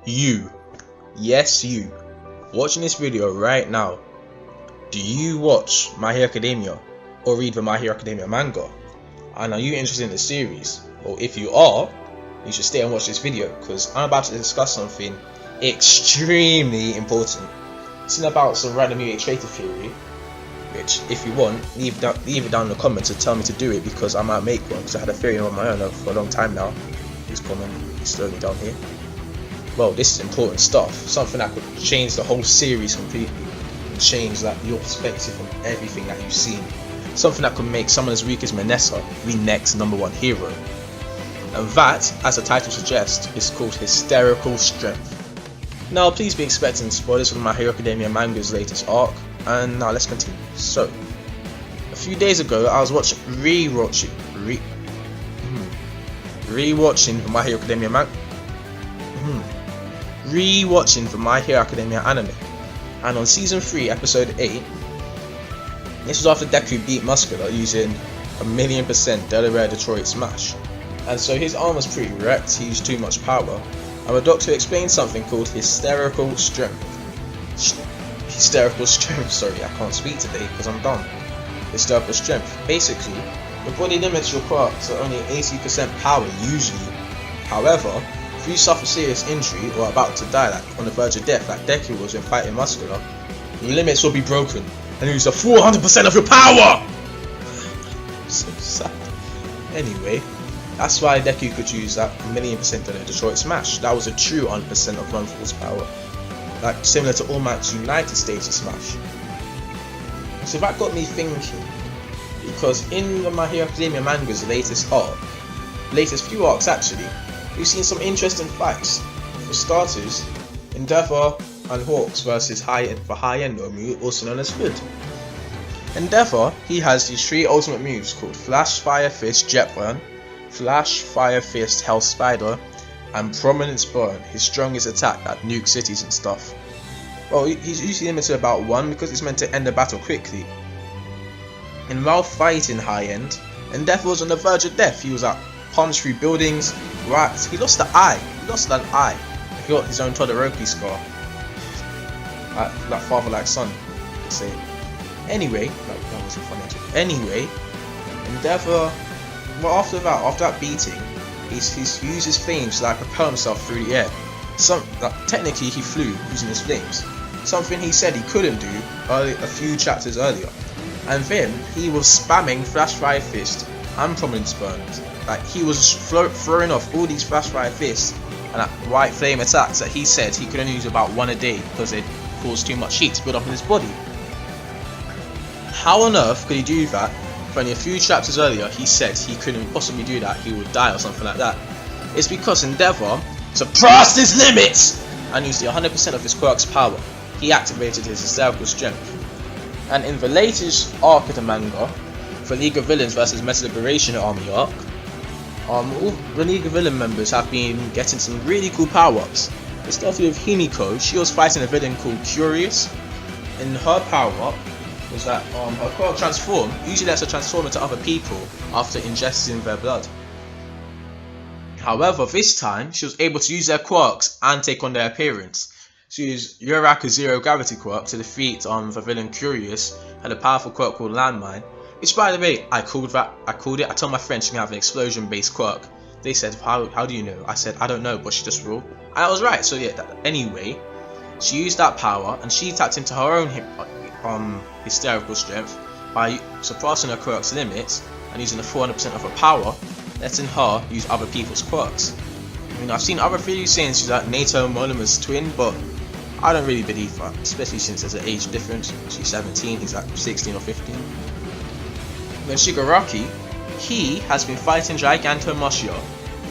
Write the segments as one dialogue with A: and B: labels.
A: You, yes you, watching this video right now, do you watch My Hero Academia or read the My Hero Academia manga? And are you interested in the series? Well, if you are, you should stay and watch this video because I'm about to discuss something extremely important. It's about some random new creative theory, which if you want, leave it down in the comments and tell me to do it because I might make one because I had a theory on my own for a long time now. Please comment, slowly down here. Well, this is important stuff, something that could change the whole series completely, and change your perspective on everything that you've seen. Something that could make someone as weak as Manessa the next #1 hero. And that, as the title suggests, is called Hysterical Strength. Now please be expecting spoilers from My Hero Academia manga's latest arc, and now let's continue. So, a few days ago I was rewatching the My Hero Academia rewatching the My Hero Academia anime, and on season 3 episode 8, this was after Deku beat Muscular using a 1,000,000% Delaware Detroit Smash, and so his arm was pretty wrecked. He used too much power, and the doctor explained something called Hysterical Strength. Hysterical Strength, sorry, I can't speak today because I'm dumb. Hysterical Strength, basically your body limits your quirk to only 80% power usually. However, if you suffer serious injury or are about to die, like on the verge of death, like Deku was when fighting Muscular, your limits will be broken and you use the full 100% of your power! So sad. Anyway, that's why Deku could use that 1,000,000% of the Detroit Smash. That was a true 100% of one force power, like similar to All Might's United Stages Smash. So that got me thinking, because in the My Hero Academia manga's latest few arcs actually, we've seen some interesting fights. For starters, Endeavor and Hawks versus the high-end Omu, also known as Hood. Endeavor, he has these 3 ultimate moves called Flash, Fire Fist, Jet Burn, Flash, Fire Fist, Hell Spider, and Prominence Burn, his strongest attack that nukes cities and stuff. Well, he's usually limited to about 1 because it's meant to end the battle quickly. And while fighting high-end, Endeavor was on the verge of death. He was punched through buildings, whacked. He lost an eye. He got his own Todoroki scar. Like father, like son, you could say. Anyway, that wasn't funny at all. Anyway, Endeavor, well, after that beating, he's used his flames to propel himself through the air. Technically, he flew using his flames. Something he said he couldn't do a few chapters earlier. And then he was spamming Flash Fire Fist and Prominence Burns. Like he was throwing off all these Flash Fire Fists and white flame attacks that he said he could only use about 1 a day because it caused too much heat to build up in his body. How on earth could he do that? For only a few chapters earlier he said he couldn't possibly do that, he would die or something like that. It's because Endeavor surpassed his limits and used the 100% of his quirk's power. He activated his Hysterical Strength. And in the latest arc of the manga, the League of Villains vs Meta Liberation Army arc, all the League of Villain members have been getting some really cool power-ups. It started with Himiko. She was fighting a villain called Curious, and her power-up was that her quirk transform usually lets her transform into other people after ingesting their blood. However, this time she was able to use their quirks and take on their appearance. She used Yuraka's Zero Gravity quirk to defeat the villain Curious, had a powerful quirk called Landmine, which by the way, I called it. I told my friend she can have an explosion based quirk. They said, how do you know? I said, I don't know, but she just ruled. And I was right, so yeah, anyway, she used that power and she tapped into her own Hysterical Strength by surpassing her quirk's limits and using the 400% of her power, letting her use other people's quirks. I mean, I've seen other theories saying she's like Nato Monoma's twin, but I don't really believe that, especially since there's an age difference. She's 17, he's like 16 or 15. Then Shigaraki, he has been fighting Gigantomachia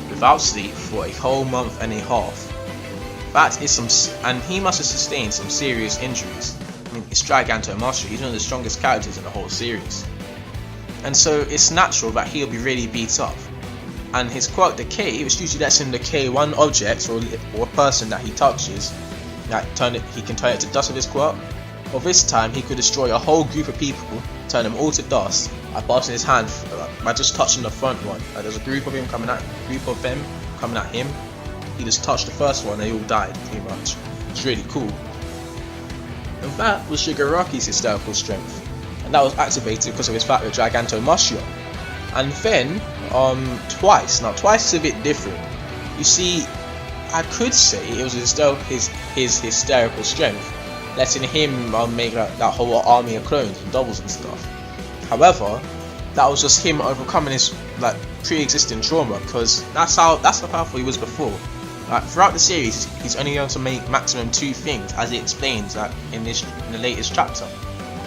A: without sleep for a whole month and a half. That is and he must have sustained some serious injuries. I mean, it's Gigantomachia, he's one of the strongest characters in the whole series. And so it's natural that he'll be really beat up. And his quirk Decay, which usually lets him decay one object or person that he touches, he can turn it to dust with his quirk. Well, this time he could destroy a whole group of people, turn them all to dust by passing his hand by just touching the front one. There's a group of them coming at him. he just touched the first one, they all died pretty much. It's really cool. And that was Shigaraki's hysterical strength, and that was activated because of his fight with Gigantomachia. And then twice. Now twice is a bit different. You see, I could say it was his hysterical strength, letting him make that whole army of clones and doubles and stuff. However, that was just him overcoming his pre-existing trauma, because that's how powerful he was before. Throughout the series, he's only able to make maximum 2 things, as he explains in the latest chapter.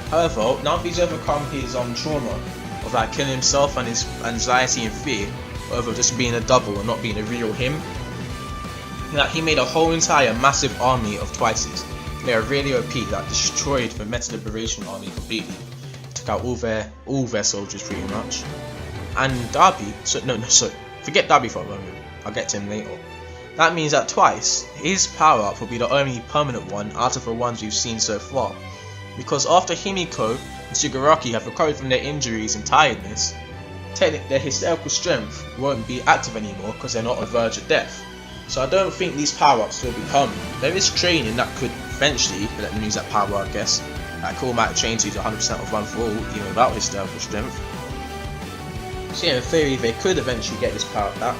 A: However, now that he's overcome his trauma of killing himself and his anxiety and fear over just being a double and not being a real him, he made a whole entire massive army of Twices. They are really OP, that destroyed the Meta Liberation Army completely. Took out all their soldiers pretty much. And Darby, forget Darby for a moment, I'll get to him later. That means that Twice, his power up will be the only permanent one out of the ones we've seen so far. Because after Himiko and Shigaraki have recovered from their injuries and tiredness, technically their hysterical strength won't be active anymore because they're not on the verge of death. So I don't think these power-ups will be permanent. There is training that could eventually let them use that power, I guess. Cool might train to 100% of one for all, even without hysterical strength. So yeah, in theory they could eventually get this power back.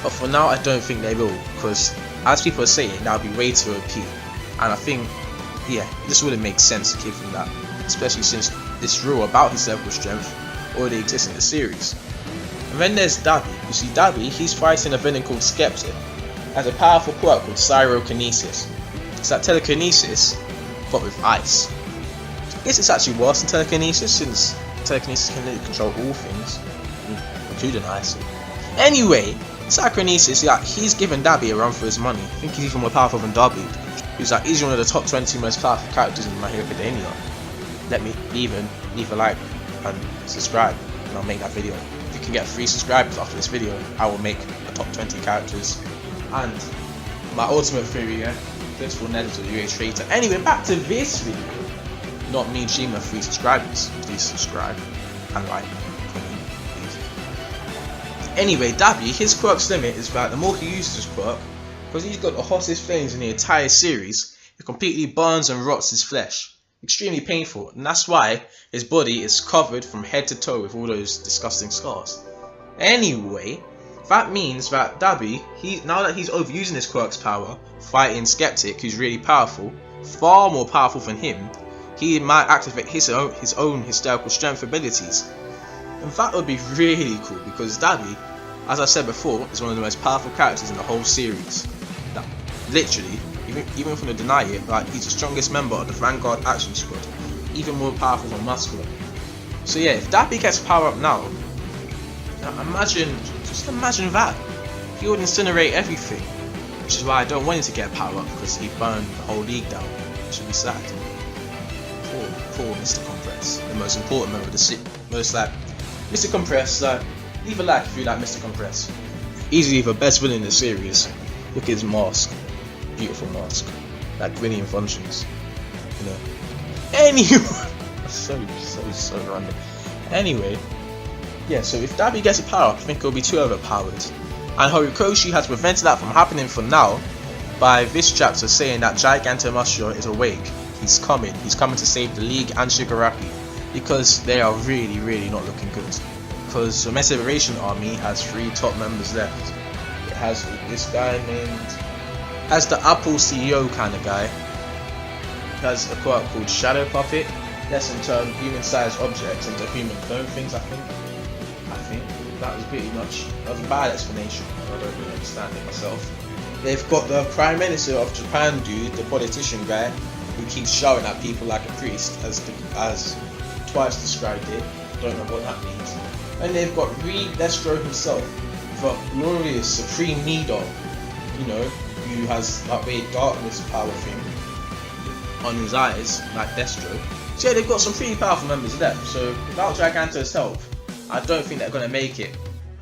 A: But for now I don't think they will, because as people are saying, that would be way too OP. And I think, yeah, this wouldn't make sense to give them that, especially since this rule about hysterical strength already exists in the series. And then there's Dabi. You see, Dabi, he's fighting a villain called Skeptic, has a powerful quirk called Cyrokinesis. It's like telekinesis, but with ice. I guess it's actually worse than telekinesis, since telekinesis can literally control all things, including ice. Anyway, Cyrokinesis, he's given Dabi a run for his money. I think he's even more powerful than Dabi. He's one of the top 20 most powerful characters in My Hero Academia. Let me leave a like and subscribe, and I'll make that video. If you can get 3 subscribers after this video, I will make a top 20 characters. And my ultimate theory, this will never to be a traitor. Anyway, back to this video. Not me dreaming of 3 subscribers. Please subscribe and like. Anyway, Dabi, his quirk's limit is that the more he uses his quirk, because he's got the hottest flames in the entire series, it completely burns and rots his flesh. Extremely painful, and that's why his body is covered from head to toe with all those disgusting scars. Anyway, that means that Dabi, now that he's overusing his quirk's power, fighting Skeptic, who's really powerful, far more powerful than him, he might activate his own hysterical strength abilities. And that would be really cool, because Dabi, as I said before, is one of the most powerful characters in the whole series. Now, literally, even if we deny it, he's the strongest member of the Vanguard Action Squad, even more powerful than Muscular. So yeah, if Dabi gets power up now, just imagine that. He would incinerate everything, which is why I don't want him to get power up, because he burned the whole league down, which would be sad. Poor Mr. Compress, the most important member of the city. Mr. Compress, leave a like if you like Mr. Compress. Easily the best villain in the series. Look at his mask. Beautiful mask. Like brilliant functions. You know. Anyway, so random. Anyway, yeah, so if Dabi gets a power up, I think it'll be too overpowered. And Horikoshi has prevented that from happening for now by this chapter saying that Gigantomachia is awake. He's coming to save the League and Shigaraki, because they are really not looking good. Because the Meta Liberation Army has 3 top members left. It has this guy has the Apple CEO kind of guy. It has a quirk called Shadow Puppet. Lets him turn human-sized objects into human clone things, I think that was pretty much, that was a bad explanation. I don't really understand it myself. They've got the Prime Minister of Japan dude, the politician guy, who keeps shouting at people like a priest, as Twice described it. Don't know what that means. And they've got Reed Destro himself, the glorious supreme leader, who has that weird darkness power thing on his eyes, like Destro. So yeah, they've got some pretty powerful members left. So without Giganto's help, I don't think they're gonna make it,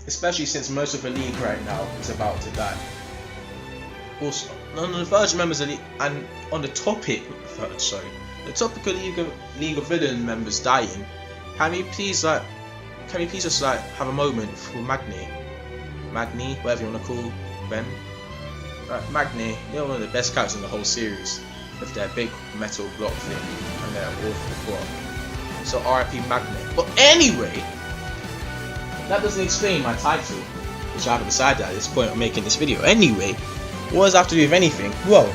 A: especially since most of the league right now is about to die. Also, on the verge of members of the league, and on the topic of League of Villain members dying, can we please just have a moment for Magni, whatever you want to call them, Magni, they're one of the best characters in the whole series, with their big metal block thing and their awful plot. So RIP Magni. But anyway, that doesn't explain my title, which I haven't decided at this point of making this video. Anyway, what does that have to do with anything? Well,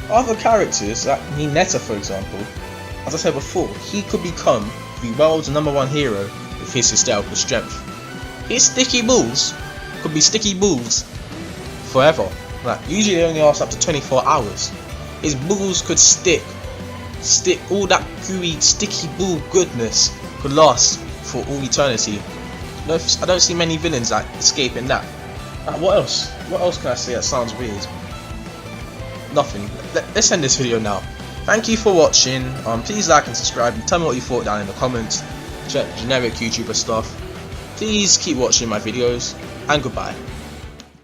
A: other characters, like Netta for example, as I said before, he could become the world's #1 hero with his hysterical strength. His sticky balls could be sticky balls forever. Like, usually they only last up to 24 hours. His balls could stick, all that gooey, sticky ball goodness could last for all eternity. No, I don't see many villains like escaping that. What else? What else can I say that sounds weird? Nothing. Let's end this video now. Thank you for watching. Please like and subscribe and tell me what you thought down in the comments. Generic YouTuber stuff. Please keep watching my videos and goodbye.